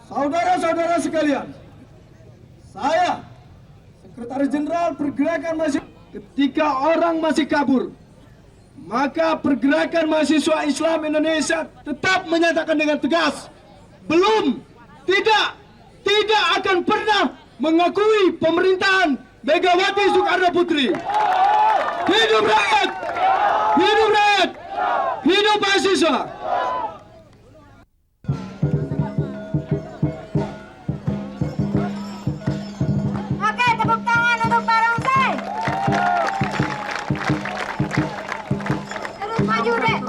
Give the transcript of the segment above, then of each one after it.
Saudara-saudara sekalian, saya, Sekretaris Jenderal Pergerakan Mahasiswa, ketika orang masih kabur, maka Pergerakan Mahasiswa Islam Indonesia tetap menyatakan dengan tegas, belum, tidak akan pernah mengakui pemerintahan Megawati Soekarno Putri. Hidup rakyat! Hidup rakyat! Hidup mahasiswa! Oke, tepuk tangan untuk Barongsai. Terus maju, Dek.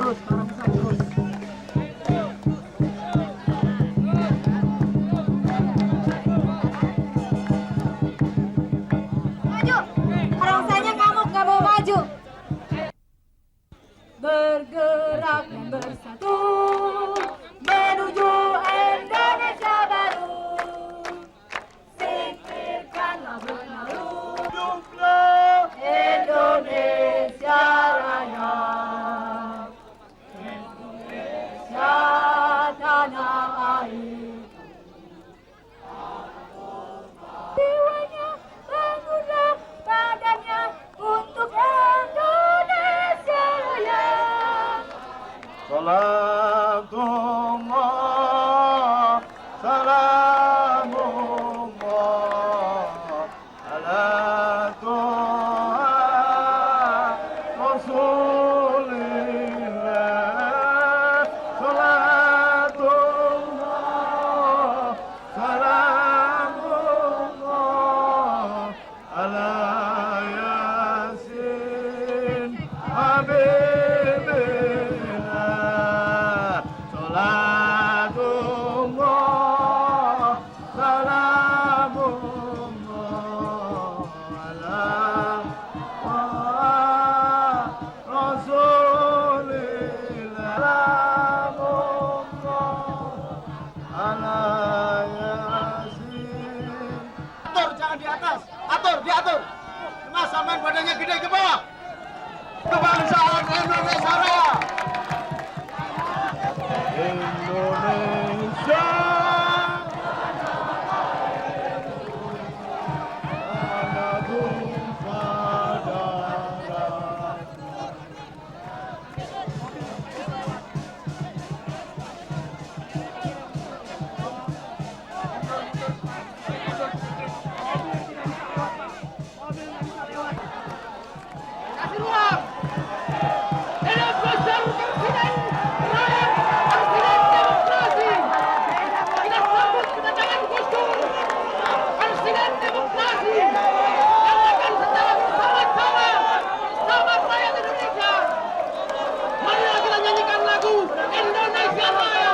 Maju. Barongsainya ngamuk, gak mau maju. Bergerak dan bersatu menuju Indonesia baru. Singkirkanlah berlalu. Hiduplah Indonesia Raya. Indonesia tanah air. Jiwanya, bangunlah badannya untuk Indonesia Raya. Salatullah, salamullah ala Tuha Rasulillah. Salatullah, salamullah ala Yasin Habibillah. Salatullah, salamullah ala Rasulillah. Salamullah ala Yasin. Atur, jangan di atas. Diatur. Mas, samain badannya gede ke bawah. Kebangsaan Indonesia Raya. Indonesia anakku saudara. Kasih ruang. Hidup besar Presiden Rakyat, Presiden Demokrasi. Kita sambut kedatangan Gus Dur, Presiden Demokrasi, yang akan secara bersama-sama bersama rakyat Indonesia. Marilah kita nyanyikan lagu Indonesia Raya.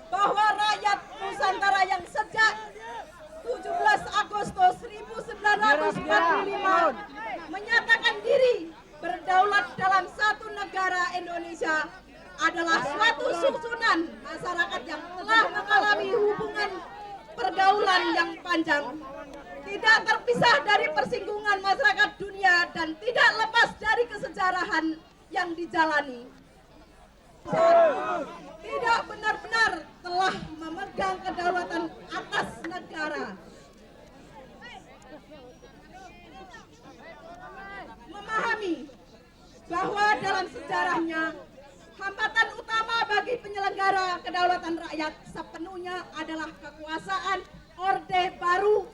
Bahwa rakyat Nusantara yang sejak 17 Agustus 1945 menyatakan diri berdaulat dalam satu negara Indonesia adalah suatu susunan masyarakat yang telah mengalami hubungan pergaulan yang panjang, tidak terpisah dari persinggungan masyarakat dunia dan tidak lepas dari kesejarahan yang dijalani. Tidak benar-benar telah memegang kedaulatan atas negara. Memahami bahwa dalam sejarahnya hambatan utama bagi penyelenggaraan negara kedaulatan rakyat sepenuhnya adalah kekuasaan Orde Baru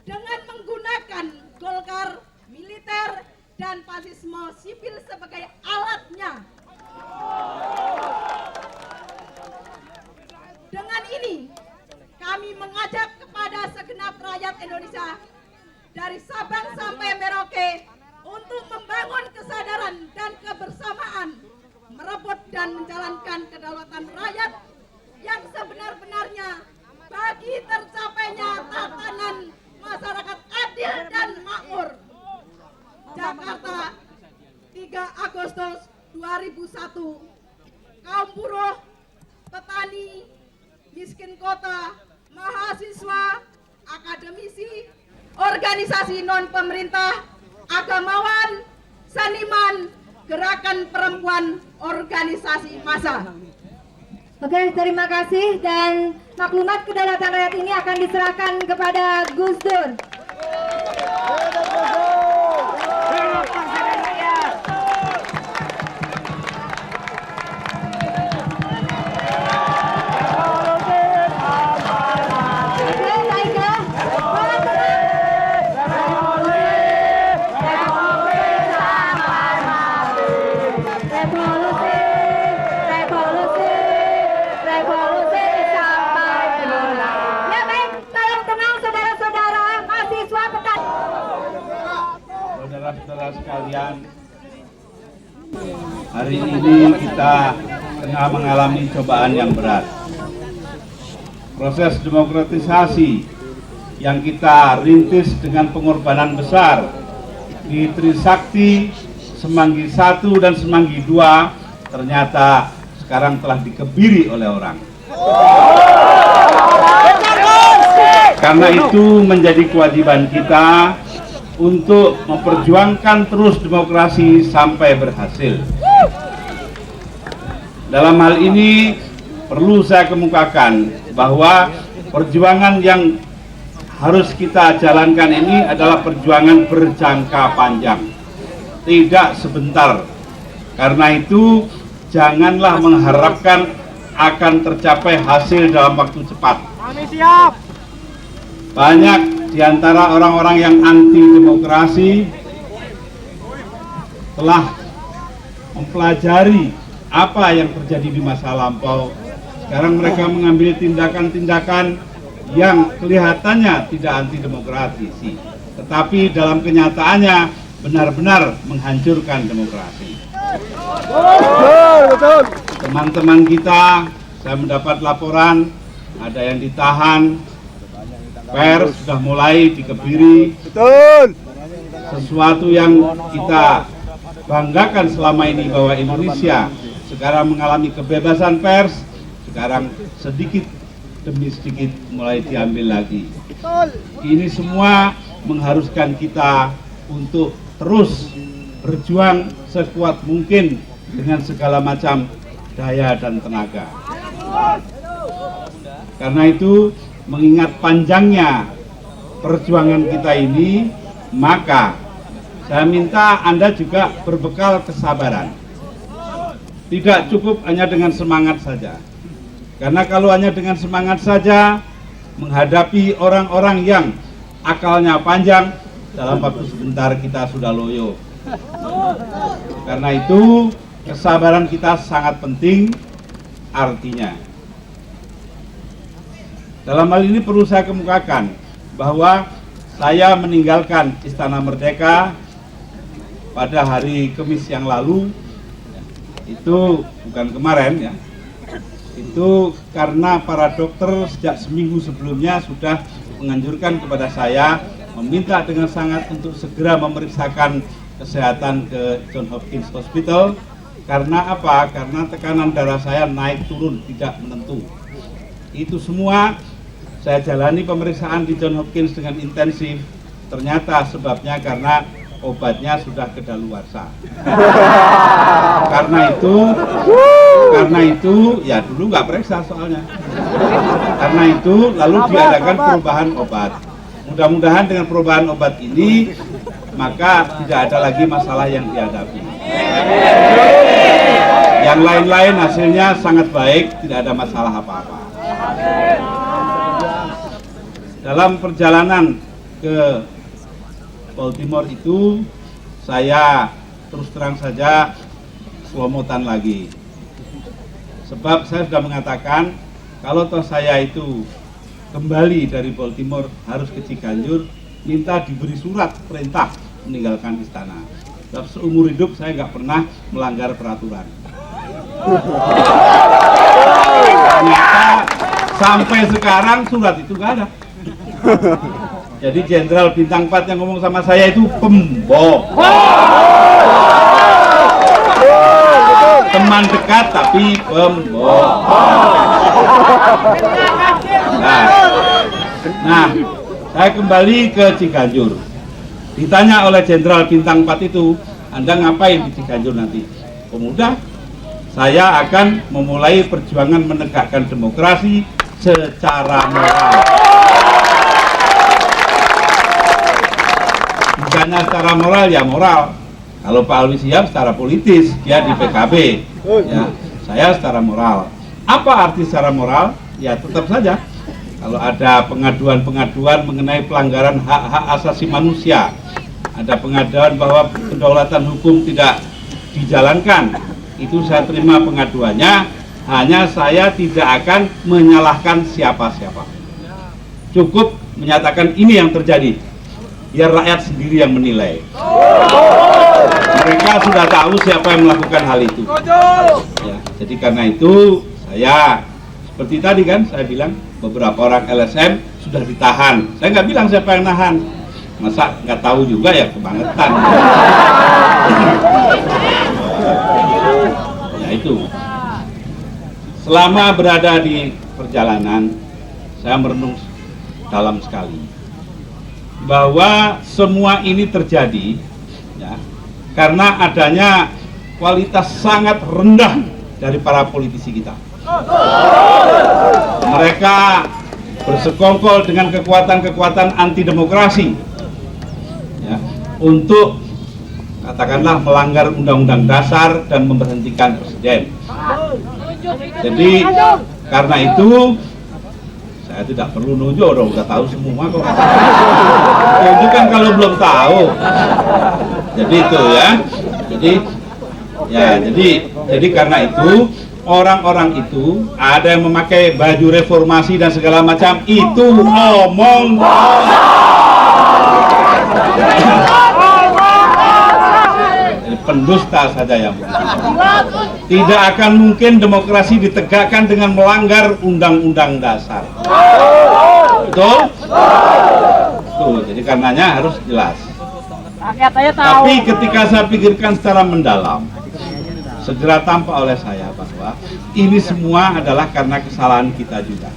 dengan menggunakan Golkar, militer, dan fasisme sipil sebagai alatnya. Dengan ini, kami mengajak kepada segenap rakyat Indonesia dari Sabang sampai Merauke untuk membangun kesadaran dan kebersamaan, merebut dan menjalankan kedaulatan rakyat yang sebenar-benarnya bagi tercapainya tatanan masyarakat adil dan makmur. Jakarta, 3 Agustus 2001. Kaum buruh, petani, miskin kota, mahasiswa, akademisi, organisasi non-pemerintah, agamawan, seniman, gerakan perempuan, organisasi massa. Oke, terima kasih, dan maklumat kedaulatan rakyat ini akan diserahkan kepada Gus Dur. Saudara-saudara sekalian, hari ini kita tengah mengalami cobaan yang berat. Proses demokratisasi yang kita rintis dengan pengorbanan besar di Trisakti, Semanggi 1 dan Semanggi 2 ternyata sekarang telah dikebiri oleh orang. Karena itu menjadi kewajiban kita untuk memperjuangkan terus demokrasi sampai berhasil. Dalam hal ini perlu saya kemukakan bahwa perjuangan yang harus kita jalankan ini adalah perjuangan berjangka panjang, tidak sebentar. Karena itu janganlah mengharapkan akan tercapai hasil dalam waktu cepat. Kami siap. Banyak di antara orang-orang yang anti demokrasi telah mempelajari apa yang terjadi di masa lampau. Sekarang mereka mengambil tindakan-tindakan yang kelihatannya tidak anti demokrasi, tetapi dalam kenyataannya benar-benar menghancurkan demokrasi. Teman-teman kita, saya mendapat laporan ada yang ditahan, pers sudah mulai dikebiri. Betul. Sesuatu yang kita banggakan selama ini bahwa Indonesia sekarang mengalami kebebasan pers, sekarang sedikit demi sedikit mulai diambil lagi. Ini semua mengharuskan kita untuk terus berjuang sekuat mungkin dengan segala macam daya dan tenaga. Karena itu, mengingat panjangnya perjuangan kita ini, maka saya minta Anda juga berbekal kesabaran. Tidak cukup hanya dengan semangat saja. Karena kalau hanya dengan semangat saja menghadapi orang-orang yang akalnya panjang, dalam waktu sebentar kita sudah loyo. Karena itu kesabaran kita sangat penting. Artinya, dalam hal ini perlu saya kemukakan bahwa saya meninggalkan Istana Merdeka pada hari Kamis yang lalu. Itu bukan kemarin ya. Itu karena para dokter sejak seminggu sebelumnya sudah menganjurkan kepada saya, meminta dengan sangat untuk segera memeriksakan kesehatan ke Johns Hopkins Hospital. Karena apa? Karena tekanan darah saya naik turun tidak menentu. Itu semua saya jalani pemeriksaan di Johns Hopkins dengan intensif. Ternyata sebabnya karena obatnya sudah kedaluarsa. Karena itu ya dulu nggak periksa soalnya. Karena itu lalu diadakan perubahan obat. Mudah-mudahan dengan perubahan obat ini maka tidak ada lagi masalah yang dihadapi. Yang lain-lain hasilnya sangat baik, tidak ada masalah apa-apa. Dalam perjalanan ke Baltimore itu, saya terus terang saja selomotan lagi. Sebab saya sudah mengatakan, kalau toh saya itu kembali dari Baltimore harus ke Ciganjur, minta diberi surat perintah meninggalkan istana. Sebab seumur hidup saya nggak pernah melanggar peraturan. Ternyata sampai sekarang surat itu nggak ada. Jadi Jenderal Bintang 4 yang ngomong sama saya itu pembohong. Teman dekat tapi pembohong. Nah, saya kembali ke Ciganjur. Ditanya oleh Jenderal Bintang 4 itu, Anda ngapain di Ciganjur nanti? Pemuda, saya akan memulai perjuangan menegakkan demokrasi secara moral. Bukannya secara moral, ya moral. Kalau Pak Alwi Shihab secara politis, dia di PKB. Ya, saya secara moral. Apa arti secara moral? Ya tetap saja, kalau ada pengaduan-pengaduan mengenai pelanggaran hak-hak asasi manusia, ada pengaduan bahwa kedaulatan hukum tidak dijalankan, itu saya terima pengaduannya, hanya saya tidak akan menyalahkan siapa-siapa. Cukup menyatakan ini yang terjadi, biar rakyat sendiri yang menilai. Mereka sudah tahu siapa yang melakukan hal itu. Ya, jadi karena itu saya seperti tadi kan saya bilang beberapa orang LSM sudah ditahan. Saya nggak bilang siapa yang nahan. Masa nggak tahu juga ya, kebangetan. Ya itu. Selama berada di perjalanan, saya merenung dalam sekali bahwa semua ini terjadi ya, karena adanya kualitas sangat rendah dari para politisi kita. Mereka bersekongkol dengan kekuatan-kekuatan anti demokrasi ya, untuk katakanlah melanggar undang-undang dasar dan memberhentikan presiden. Jadi karena itu saya tidak perlu nunjuk, udah tahu semua kok. Tunjuk kan kalau belum tahu. Jadi itu ya. Jadi karena itu orang-orang itu ada yang memakai baju reformasi dan segala macam, itu omong. Pendusta saja yang tidak akan mungkin demokrasi ditegakkan dengan melanggar undang-undang dasar. Betul? Tuh, jadi karenanya harus jelas. Tapi ketika saya pikirkan secara mendalam, segera tampak oleh saya bahwa ini semua adalah karena kesalahan kita juga.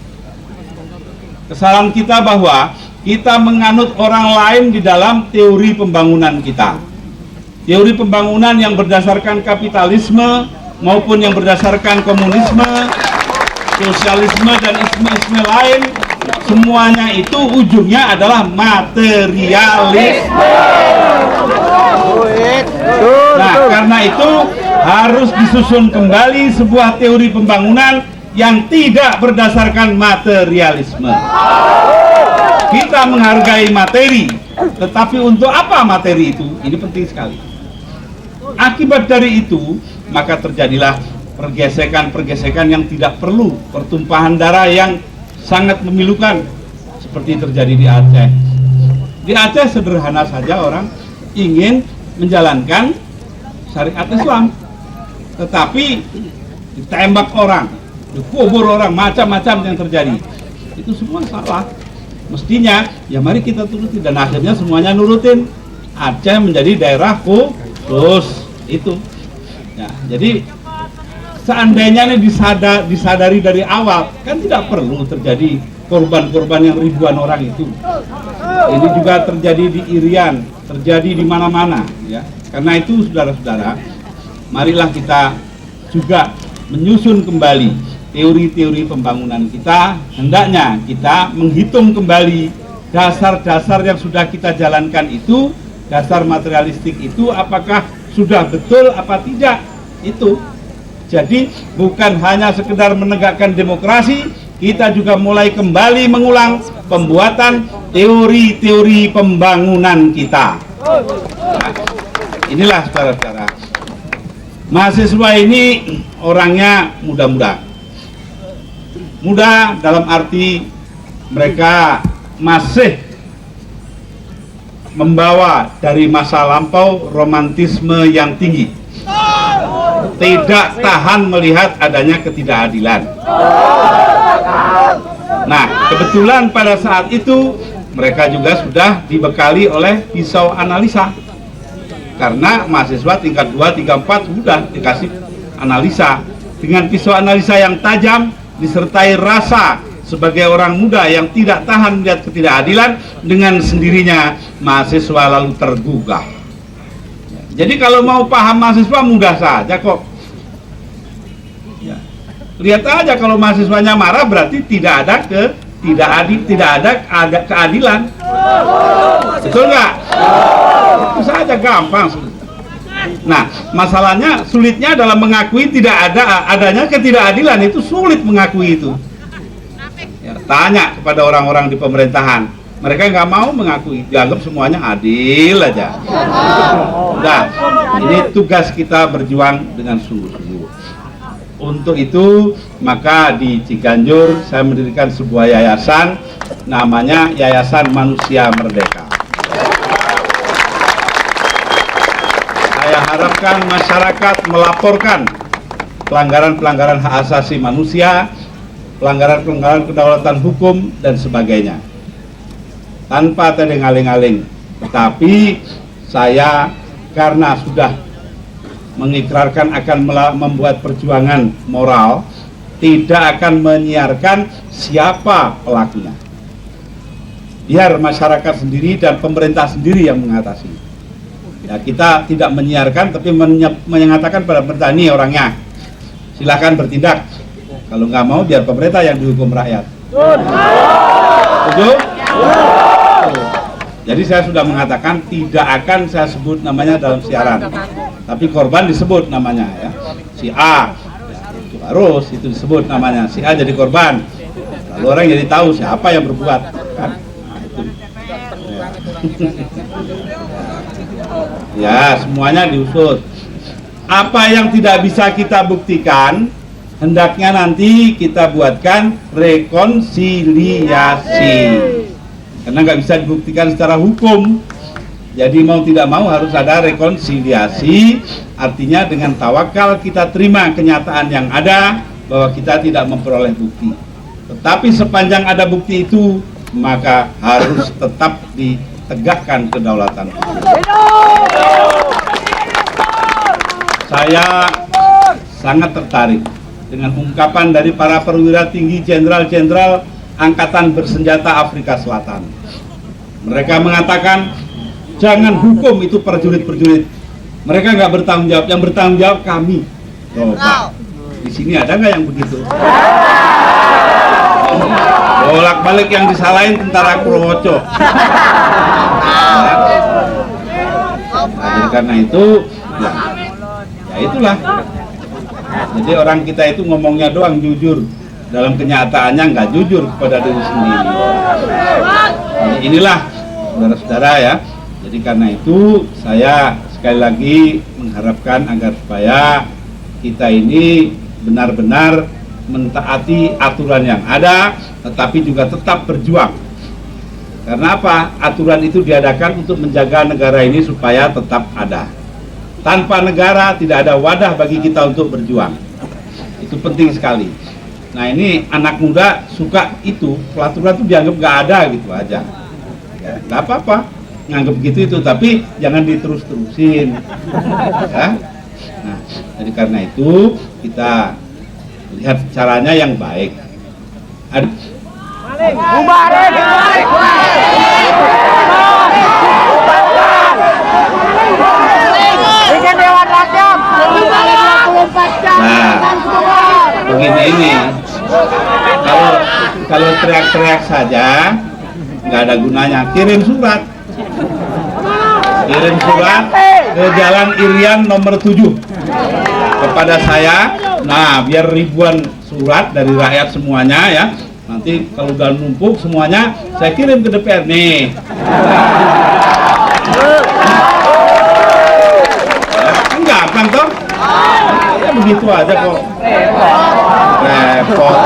Kesalahan kita bahwa kita menganut orang lain di dalam teori pembangunan kita. Teori pembangunan yang berdasarkan kapitalisme maupun yang berdasarkan komunisme, sosialisme dan isme-isme lain, semuanya itu ujungnya adalah materialisme. Nah, karena itu harus disusun kembali sebuah teori pembangunan yang tidak berdasarkan materialisme. Kita menghargai materi, tetapi untuk apa materi itu? Ini penting sekali. Akibat dari itu, maka terjadilah pergesekan-pergesekan yang tidak perlu, pertumpahan darah yang sangat memilukan, seperti terjadi di Aceh. Di Aceh sederhana saja orang ingin menjalankan syariat Islam, tetapi ditembak orang, dikubur orang, macam-macam yang terjadi. Itu semua salah. Mestinya, ya mari kita turutin, dan akhirnya semuanya nurutin. Aceh menjadi daerah khusus itu. Ya, jadi seandainya ini disadari dari awal, kan tidak perlu terjadi korban-korban yang ribuan orang itu. Ini juga terjadi di Irian, terjadi di mana-mana. Ya, karena itu saudara-saudara, marilah kita juga menyusun kembali teori-teori pembangunan kita. Hendaknya kita menghitung kembali dasar-dasar yang sudah kita jalankan itu, dasar materialistik itu apakah sudah betul apa tidak. Itu Jadi bukan hanya sekedar menegakkan demokrasi, kita juga mulai kembali mengulang pembuatan teori-teori pembangunan kita. Nah, inilah saudara-saudara, mahasiswa ini orangnya muda-muda. Muda dalam arti mereka masih membawa dari masa lampau romantisme yang tinggi, tidak tahan melihat adanya ketidakadilan. Nah, kebetulan pada saat itu mereka juga sudah dibekali oleh pisau analisa, karena mahasiswa tingkat 2, 3, 4 sudah dikasih analisa. Dengan pisau analisa yang tajam disertai rasa sebagai orang muda yang tidak tahan melihat ketidakadilan, dengan sendirinya mahasiswa lalu tergugah. Jadi kalau mau paham mahasiswa mudah saja kok. Ya. Lihat aja, kalau mahasiswanya marah berarti tidak ada keadilan. Betul nggak? Itu saja, gampang. Nah, masalahnya sulitnya dalam mengakui tidak adanya ketidakadilan, itu sulit mengakui itu. Ya, tanya kepada orang-orang di pemerintahan, mereka nggak mau mengakui, dianggap semuanya adil aja. Nah, ini tugas kita berjuang dengan sungguh-sungguh. Untuk itu, maka di Ciganjur saya mendirikan sebuah yayasan, namanya Yayasan Manusia Merdeka. Saya harapkan masyarakat melaporkan pelanggaran-pelanggaran hak asasi manusia, pelanggaran-pelanggaran kedaulatan hukum, dan sebagainya, tanpa tedeng-aling-aling. Tetapi saya karena sudah mengikrarkan akan membuat perjuangan moral, tidak akan menyiarkan siapa pelakunya. Biar masyarakat sendiri dan pemerintah sendiri yang mengatasi. Ya, kita tidak menyiarkan, tapi menyatakan pada pemerintah, ini orangnya, silakan bertindak. Kalau nggak mau, biar pemerintah yang dihukum rakyat. Setuju? Jadi saya sudah mengatakan tidak akan saya sebut namanya dalam siaran, tapi korban disebut namanya, ya. Si A, itu harus itu disebut namanya. Si A jadi korban, lalu orang jadi tahu siapa yang berbuat, kan? Nah, itu. Ya, semuanya diusut. Apa yang tidak bisa kita buktikan, hendaknya nanti kita buatkan rekonsiliasi, karena nggak bisa dibuktikan secara hukum. Jadi mau tidak mau harus ada rekonsiliasi, artinya dengan tawakal kita terima kenyataan yang ada bahwa kita tidak memperoleh bukti. Tetapi sepanjang ada bukti itu, maka harus tetap ditegakkan kedaulatan hukum. Saya sangat tertarik dengan ungkapan dari para perwira tinggi jenderal-jenderal Angkatan Bersenjata Afrika Selatan. Mereka mengatakan, jangan hukum itu perjurit-perjurit. Mereka nggak bertanggung jawab, yang bertanggung jawab kami. Coba, di sini ada nggak yang begitu? Bolak-balik yang disalahin tentara Kroco. Nah, karena itu, ya itulah. Jadi orang kita itu ngomongnya doang jujur, dalam kenyataannya nggak jujur kepada diri sendiri. Jadi inilah saudara-saudara ya. Jadi karena itu saya sekali lagi mengharapkan agar supaya kita ini benar-benar mentaati aturan yang ada, tetapi juga tetap berjuang. Karena apa? Aturan itu diadakan untuk menjaga negara ini supaya tetap ada. Tanpa negara tidak ada wadah bagi kita untuk berjuang. Itu penting sekali. Nah, ini anak muda suka itu, pelaturan itu dianggap nggak ada gitu aja. Ya, nggak apa-apa, nganggap gitu itu, tapi jangan diterus-terusin. Ya. Nah, jadi karena itu kita lihat caranya yang baik. Nah, begini ini, kalau teriak-teriak saja nggak ada gunanya. Kirim surat ke Jalan Irian nomor 7 kepada saya Nah, biar ribuan surat dari rakyat semuanya ya. Nanti kalau udah numpuk semuanya, saya kirim ke DPR nih. Kan gampang toh? Ya begitu aja kok. Repot.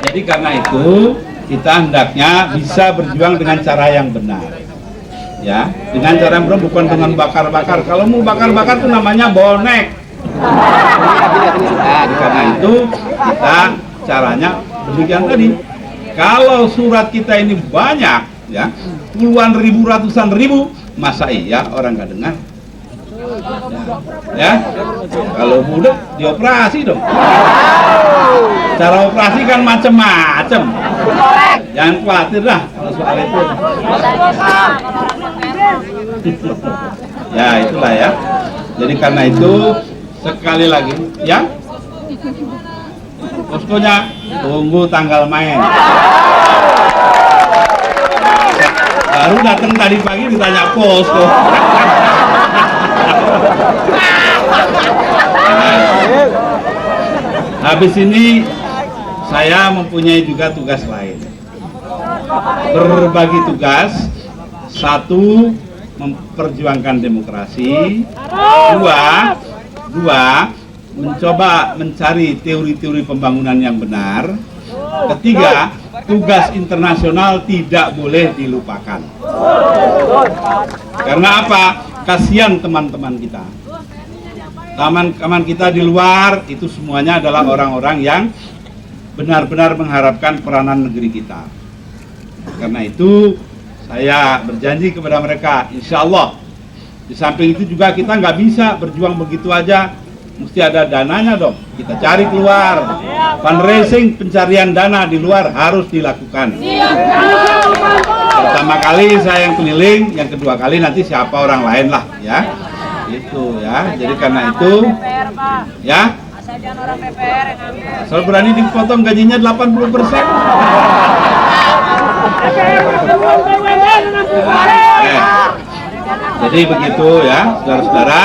Jadi karena itu kita hendaknya bisa berjuang dengan cara yang benar. Ya, dengan cara yang benar, bukan dengan bakar-bakar. Kalau mau bakar-bakar itu namanya bonek. Nah, karena itu kita caranya demikian tadi. Kalau surat kita ini banyak, ya, puluhan ribu, ratusan ribu, masa iya orang nggak dengar? Ya, kalau budak dioperasi dong. Cara operasi kan macam-macam. Jangan khawatir dah kalau soal itu. Ya itulah ya. Jadi karena itu sekali lagi, ya, poskonya tunggu tanggal main. Baru datang tadi pagi ditanya posko. Habis ini saya mempunyai juga tugas lain. Berbagi tugas. Satu, memperjuangkan demokrasi. Dua, mencoba mencari teori-teori pembangunan yang benar. Ketiga, tugas internasional tidak boleh dilupakan. Karena apa? Kasihan teman-teman kita. Teman-teman kita di luar itu semuanya adalah orang-orang yang benar-benar mengharapkan peranan negeri kita. Karena itu saya berjanji kepada mereka, insya Allah. Di samping itu juga kita nggak bisa berjuang begitu aja, mesti ada dananya dong. Kita cari keluar, fundraising, pencarian dana di luar harus dilakukan. Pertama kali saya yang keliling, yang kedua kali nanti siapa orang lain lah, ya. Itu ya. Jadi karena itu, ya. Asal berani dipotong gajinya 80%. Jadi begitu ya, saudara-saudara.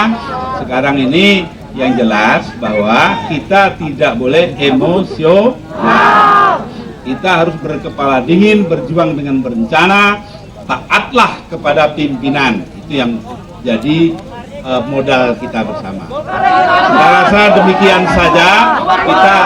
Sekarang ini yang jelas bahwa kita tidak boleh emosional. Kita harus berkepala dingin, berjuang dengan berencana, taatlah kepada pimpinan. Itu yang jadi modal kita bersama. Saya rasa demikian saja kita.